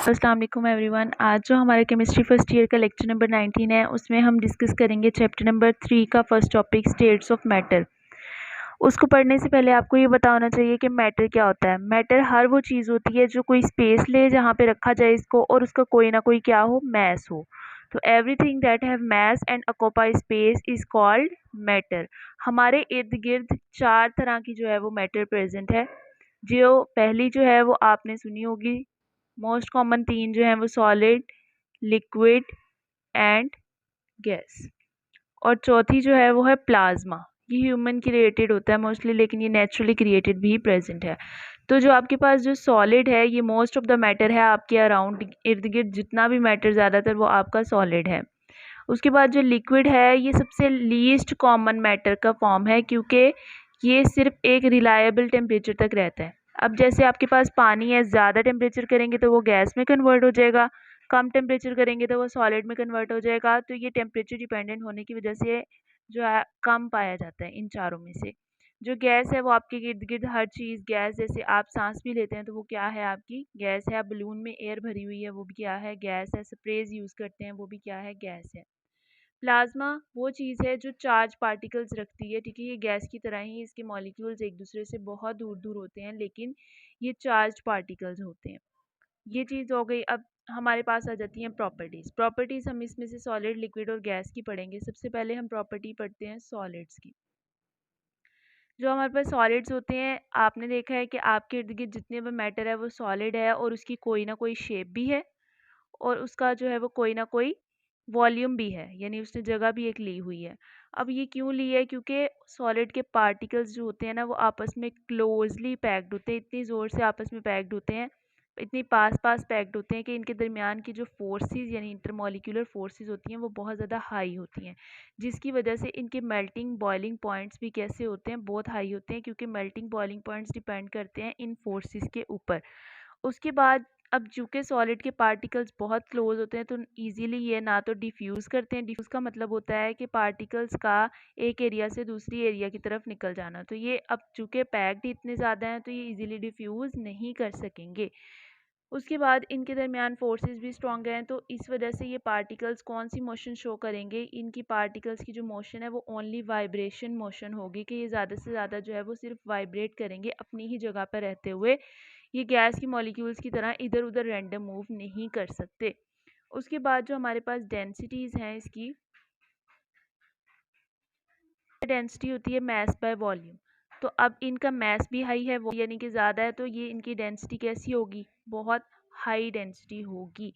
अस्सलाम वालेकुम एवरीवन। आज जो हमारा केमिस्ट्री फर्स्ट ईयर का लेक्चर नंबर 19 है उसमें हम डिस्कस करेंगे चैप्टर नंबर 3 का first topic states of matter. उसको पढ़ने से पहले आपको ये पता होना चाहिए कि मैटर क्या होता है। मैटर हर वो चीज़ होती है जो कोई स्पेस ले जहाँ पे रखा जाए इसको और उसका कोई ना कोई क्या हो, मैस हो। तो everything that have mass and occupy space is called matter. हमारे इर्द गिर्द 4 तरह की जो है वो मैटर प्रेजेंट है। जो पहली जो है वो आपने सुनी होगी, मोस्ट कॉमन 3 जो हैं वो सॉलिड, लिक्विड एंड गैस। और चौथी जो है वो है प्लाज्मा। ये ह्यूमन क्रिएटेड होता है मोस्टली, लेकिन ये नेचुरली क्रिएटेड भी प्रेजेंट है। तो जो आपके पास जो सॉलिड है ये मोस्ट ऑफ द मैटर है आपके अराउंड, इर्द गिर्द जितना भी मैटर ज़्यादातर वो आपका सॉलिड है। उसके बाद जो लिक्विड है ये सबसे लीस्ट कॉमन मैटर का फॉर्म है, क्योंकि ये सिर्फ एक रिलायबल टेम्परेचर तक रहता है। अब जैसे आपके पास पानी है, ज़्यादा टेम्परेचर करेंगे तो वो गैस में कन्वर्ट हो जाएगा, कम टेम्परेचर करेंगे तो वो सॉलिड में कन्वर्ट हो जाएगा। तो ये टेम्परेचर डिपेंडेंट होने की वजह से जो है कम पाया जाता है इन चारों में से। जो गैस है वो आपके इर्द गिर्द हर चीज़ गैस, जैसे आप सांस भी लेते हैं तो वो क्या है, आपकी गैस है। बलून में एयर भरी हुई है वो भी क्या है, गैस है। स्प्रेज यूज़ करते हैं वो भी क्या है, गैस है। प्लाज्मा वो चीज़ है जो चार्ज पार्टिकल्स रखती है, ठीक है। ये गैस की तरह ही इसके मॉलिक्यूल्स एक दूसरे से बहुत दूर दूर होते हैं, लेकिन ये चार्ज पार्टिकल्स होते हैं। ये चीज़ हो गई। अब हमारे पास आ जाती हैं प्रॉपर्टीज़। प्रॉपर्टीज़ हम इसमें से सॉलिड, लिक्विड और गैस की पढ़ेंगे। सबसे पहले हम प्रॉपर्टी पढ़ते हैं सॉलिड्स की। जो हमारे पास सॉलिड्स होते हैं, आपने देखा है कि आपके इर्द गिर्द जितने भी मैटर है वो सॉलिड है और उसकी कोई ना कोई शेप भी है और उसका जो है वो कोई ना कोई वॉल्यूम भी है, यानी उसने जगह भी एक ली हुई है। अब ये क्यों ली है, क्योंकि सॉलिड के पार्टिकल्स जो होते हैं ना वो आपस में क्लोजली पैक्ड होते हैं, इतनी ज़ोर से आपस में पैक्ड होते हैं, इतनी पास पास पैक्ड होते हैं कि इनके दरमियान की जो फोर्सेस यानी इंटरमॉलिक्यूलर फोर्सेस होती हैं वो बहुत ज़्यादा हाई होती हैं, जिसकी वजह से इनके मेल्टिंग बॉइलिंग पॉइंट्स भी कैसे होते हैं, बहुत हाई होते हैं, क्योंकि मेल्टिंग बॉइलिंग पॉइंट्स डिपेंड करते हैं इन फोर्सेस के ऊपर। उसके बाद अब चूँकि सॉलिड के पार्टिकल्स बहुत क्लोज होते हैं तो इजीली ये ना तो डिफ्यूज़ करते हैं। डिफ्यूज़ का मतलब होता है कि पार्टिकल्स का एक एरिया से दूसरी एरिया की तरफ निकल जाना। तो ये अब चूँकि पैक्ड इतने ज़्यादा हैं तो ये इजीली डिफ्यूज़ नहीं कर सकेंगे। उसके बाद इनके दरमियान फोर्सेस भी स्ट्रॉन्ग हैं, तो इस वजह से ये पार्टिकल्स कौन सी मोशन शो करेंगे, इनकी पार्टिकल्स की जो मोशन है वो ओनली वाइब्रेशन मोशन होगी, कि ये ज़्यादा से ज़्यादा जो है वो सिर्फ वाइब्रेट करेंगे अपनी ही जगह पर रहते हुए। ये गैस की मॉलिक्यूल्स की तरह इधर उधर रैंडम मूव नहीं कर सकते। उसके बाद जो हमारे पास डेंसिटीज़ हैं, इसकी डेंसिटी होती है मैस बाय वॉल्यूम। तो अब इनका मैस भी हाई है, यानी कि ज़्यादा है, तो ये इनकी डेंसिटी कैसी होगी, बहुत हाई डेंसिटी होगी।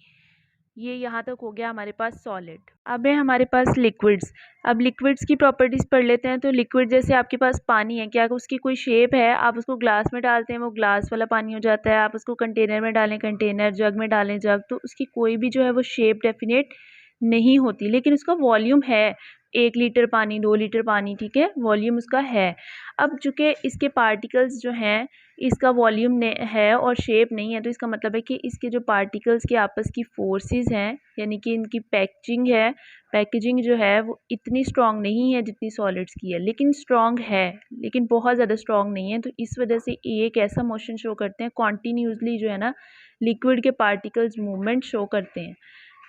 ये यहाँ तक हो गया हमारे पास सॉलिड। अब है हमारे पास लिक्विड्स। अब लिक्विड्स की प्रॉपर्टीज़ पढ़ लेते हैं। तो लिक्विड जैसे आपके पास पानी है, क्या उसकी कोई शेप है, आप उसको ग्लास में डालते हैं वो ग्लास वाला पानी हो जाता है, आप उसको कंटेनर में डालें कंटेनर, जग में डालें जग, तो उसकी कोई भी जो है वो शेप डेफिनेट नहीं होती, लेकिन उसका वॉल्यूम है। 1 लीटर पानी, 2 लीटर पानी, ठीक है, वॉल्यूम उसका है। अब चूँकि इसके पार्टिकल्स जो हैं इसका वॉल्यूम है और शेप नहीं है, तो इसका मतलब है कि इसके जो पार्टिकल्स के आपस की फोर्सेस हैं, यानी कि इनकी पैकेजिंग जो है वो इतनी स्ट्रॉन्ग नहीं है जितनी सॉलिड्स की है, लेकिन स्ट्रॉन्ग है, लेकिन बहुत ज़्यादा स्ट्रॉन्ग नहीं है। तो इस वजह से ये एक ऐसा मोशन शो करते हैं, कॉन्टीन्यूसली जो है ना लिक्विड के पार्टिकल्स मूवमेंट शो करते हैं,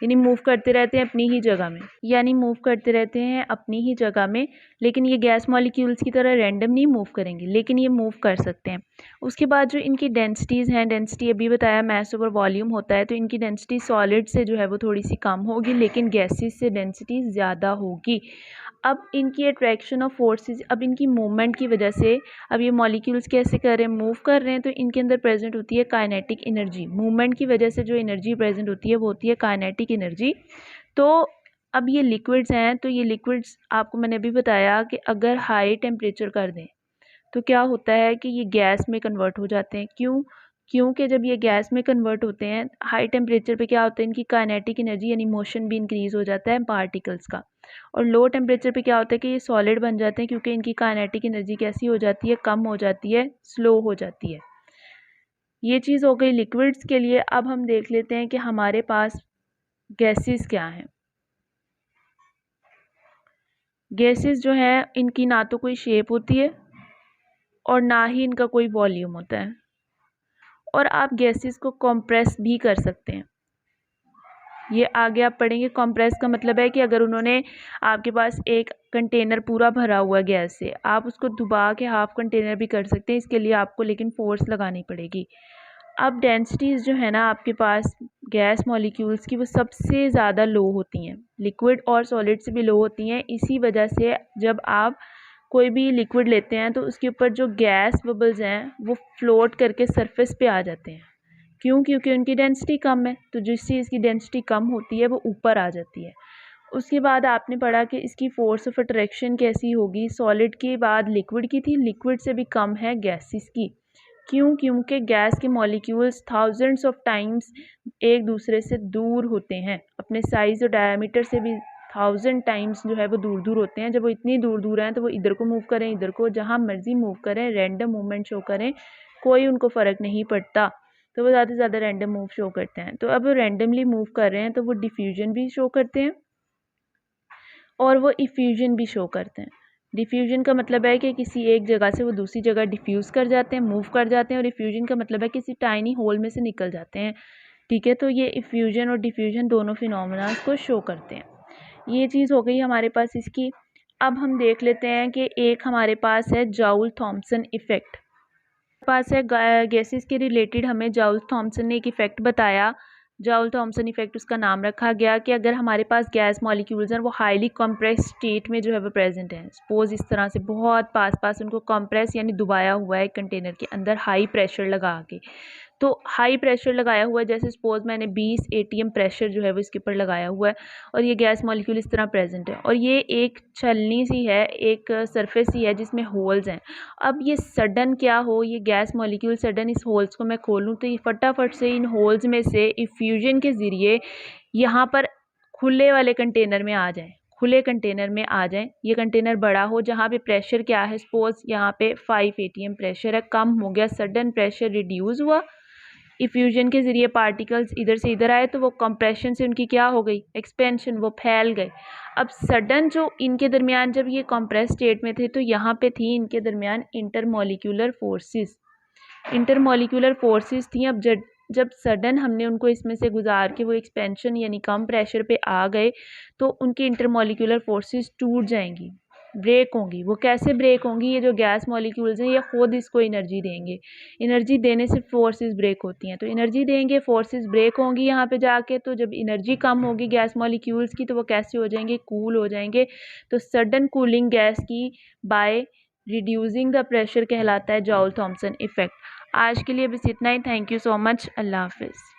यानी मूव करते रहते हैं अपनी ही जगह में, लेकिन ये गैस मॉलिक्यूल्स की तरह रैंडम नहीं मूव करेंगे, लेकिन ये मूव कर सकते हैं। उसके बाद जो इनकी डेंसिटीज़ हैं, डेंसिटी अभी बताया मैस ओवर वॉल्यूम होता है, तो इनकी डेंसिटी सॉलिड से जो है वो थोड़ी सी कम होगी, लेकिन गैसेस से डेंसिटी ज़्यादा होगी। अब इनकी अट्रैक्शन ऑफ फोर्सेस, अब इनकी मूवमेंट की वजह से, अब ये मॉलिक्यूल्स कैसे कर रहे हैं, मूव कर रहे हैं, तो इनके अंदर प्रेजेंट होती है काइनेटिक एनर्जी। मूवमेंट की वजह से जो एनर्जी प्रेजेंट होती है वो होती है काइनेटिक एनर्जी। तो अब ये लिक्विड्स हैं, तो ये लिक्विड्स आपको मैंने अभी बताया कि अगर हाई टेम्परेचर कर दें तो क्या होता है कि ये गैस में कन्वर्ट हो जाते हैं। क्योंकि जब ये गैस में कन्वर्ट होते हैं हाई टेम्परेचर पे, क्या होता है, इनकी काइनेटिक एनर्जी यानी मोशन भी इंक्रीज़ हो जाता है पार्टिकल्स का। और लो टेम्परेचर पे क्या होता है कि ये सॉलिड बन जाते हैं, क्योंकि इनकी काइनेटिक एनर्जी कैसी हो जाती है, कम हो जाती है, स्लो हो जाती है। ये चीज़ हो गई लिक्विड्स के लिए। अब हम देख लेते हैं कि हमारे पास गैसेस क्या हैं। गैसेस जो हैं इनकी ना तो कोई शेप होती है और ना ही इनका कोई वॉल्यूम होता है, और आप गैसेस को कंप्रेस भी कर सकते हैं। ये आगे आप पढ़ेंगे। कंप्रेस का मतलब है कि अगर उन्होंने आपके पास एक कंटेनर पूरा भरा हुआ गैस से, आप उसको दबा के हाफ कंटेनर भी कर सकते हैं। इसके लिए आपको लेकिन फोर्स लगानी पड़ेगी। अब डेंसिटीज़ जो है ना आपके पास गैस मॉलिक्यूल्स की, वो सबसे ज़्यादा लो होती हैं, लिक्विड और सॉलिड से भी लो होती हैं। इसी वजह से जब आप कोई भी लिक्विड लेते हैं तो उसके ऊपर जो गैस बबल्स हैं वो फ्लोट करके सरफेस पे आ जाते हैं। क्यों? क्योंकि उनकी डेंसिटी कम है, तो जिस चीज़ की डेंसिटी कम होती है वो ऊपर आ जाती है। उसके बाद आपने पढ़ा कि इसकी फोर्स ऑफ अट्रैक्शन कैसी होगी। सॉलिड के बाद लिक्विड की थी, लिक्विड से भी कम है गैसेस की। क्यों? क्योंकि गैस के मॉलिक्यूल्स थाउजेंड्स ऑफ टाइम्स एक दूसरे से दूर होते हैं, अपने साइज़ और डायमीटर से भी 1000 टाइम्स जो है वो दूर दूर होते हैं। जब वो इतनी दूर दूर हैं तो वो इधर को मूव करें, इधर को, जहाँ मर्जी मूव करें, रैंडम मूवमेंट शो करें, कोई उनको फ़र्क नहीं पड़ता। तो वो ज़्यादा से ज़्यादा रैंडम मूव शो करते हैं। तो अब वो रैंडमली मूव कर रहे हैं तो वो डिफ्यूजन भी शो करते हैं और वो इफ्यूजन भी शो करते हैं। डिफ्यूजन का मतलब है कि किसी एक जगह से वो दूसरी जगह डिफ्यूज़ कर जाते हैं, मूव कर जाते हैं, और इफ्यूजन का मतलब है किसी टाइनी होल में से निकल जाते हैं। ठीक है, तो ये इफ्यूजन और डिफ्यूजन दोनों फिनोमेना को शो करते हैं। ये चीज़ हो गई हमारे पास इसकी। अब हम देख लेते हैं कि एक हमारे पास है जाउल थॉम्सन इफ़ेक्ट। पास है गैसेस के रिलेटेड हमें जाउल थॉम्सन ने एक इफ़ेक्ट बताया। जाउल थॉम्सन इफ़ेक्ट उसका नाम रखा गया कि अगर हमारे पास गैस मॉलिक्यूल्स हैं वो हाईली कंप्रेस स्टेट में जो है वो प्रेजेंट हैं। सपोज इस तरह से बहुत पास उनको कंप्रेस यानी दबाया हुआ है कंटेनर के अंदर हाई प्रेशर लगा के। तो हाई प्रेशर लगाया हुआ है, जैसे सपोज मैंने 20 ATM प्रेशर जो है वो इसके ऊपर लगाया हुआ है और ये गैस मॉलिक्यूल इस तरह प्रेजेंट है और ये एक छलनी सी है, एक सरफेस ही है जिसमें होल्स हैं। अब ये सडन क्या हो, ये गैस मॉलिक्यूल सडन इस होल्स को मैं खोलूँ तो ये फटाफट से इन होल्स में से इफ्यूजन के ज़रिए यहाँ पर खुले वाले कंटेनर में आ जाए, खुले कंटेनर में आ जाएं। ये कंटेनर बड़ा हो, जहाँ पे प्रेशर क्या है, सपोज यहाँ पे 5 ATM प्रेशर है, कम हो गया, सडन प्रेशर रिड्यूस हुआ, इफ्यूजन के ज़रिए पार्टिकल्स इधर से इधर आए तो वो कंप्रेशन से उनकी क्या हो गई, एक्सपेंशन, वो फैल गए। अब सडन जो इनके दरमियान जब ये कंप्रेस स्टेट में थे तो यहाँ पे थी इनके दरमियान इंटरमॉलिक्यूलर फोर्सेस, इंटरमॉलिक्यूलर फोर्सेस थी। अब जब सडन हमने उनको इसमें से गुजार के वो एक्सपेंशन यानी कम प्रेशर पे आ गए तो उनकी इंटरमॉलिक्यूलर फोर्सेस टूट जाएंगी, ब्रेक होंगी। वो कैसे ब्रेक होंगी? ये जो गैस मॉलिक्यूल्स हैं ये खुद इसको एनर्जी देंगे, एनर्जी देने से फोर्सेस ब्रेक होती हैं, तो एनर्जी देंगे, फोर्सेस ब्रेक होंगी यहाँ पे जाके। तो जब एनर्जी कम होगी गैस मॉलिक्यूल्स की तो वो कैसे हो जाएंगे, कूल हो जाएंगे। तो सडन कूलिंग गैस की बाय रिड्यूसिंग द प्रेशर कहलाता है जॉल थॉम्सन इफेक्ट। आज के लिए बस इतना ही। Thank you so much. अल्लाह हाफिज़।